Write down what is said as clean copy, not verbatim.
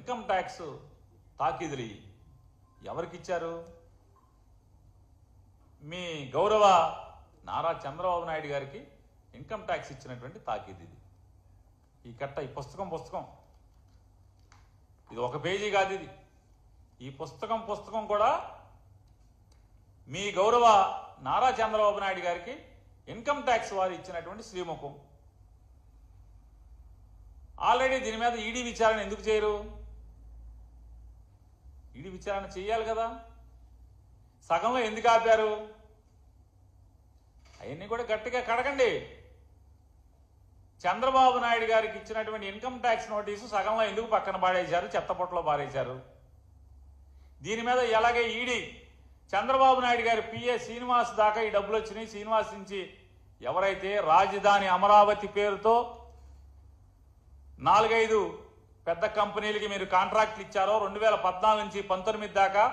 Income tax తాకీదులు ఎవరికి ఇచ్చారు? మీ గౌరవ నారా చంద్రబాబు నాయుడు గారికి ఇన్కమ్ ట్యాక్స్ ఇచ్చినటువంటి తాకీదు ఇది. ఈ కట్ట, ఈ పుస్తకం ఇది ఒక పేజీ కాదు. ఇది ఈ పుస్తకం కూడా మీ గౌరవ నారా చంద్రబాబు నాయుడు గారికి ఇన్కమ్ ట్యాక్స్ వారు ఇచ్చినటువంటి శ్రీముఖం. ఆల్రెడీ దీని మీద ఈడీ విచారణ ఎందుకు చేయరు? ఈడీ విచారణ చేయాలి కదా. సగంలో ఎందుకు ఆపారు? అవన్నీ కూడా గట్టిగా కడగండి. చంద్రబాబు నాయుడు గారికి ఇచ్చినటువంటి ఇన్కమ్ ట్యాక్స్ నోటీసు సగంలో ఎందుకు పక్కన పాడేశారు, చెత్తపొట్టలో పారేశారు? దీని మీద ఎలాగే ఈడీ చంద్రబాబు నాయుడు గారి పిఏ శ్రీనివాస్ దాకా ఈ డబ్బులు వచ్చినాయి. శ్రీనివాస్ నుంచి ఎవరైతే రాజధాని అమరావతి పేరుతో 4-5 పెద్ద కంపెనీలకి మీరు కాంట్రాక్ట్లు ఇచ్చారో 2014 నుంచి 19 దాకా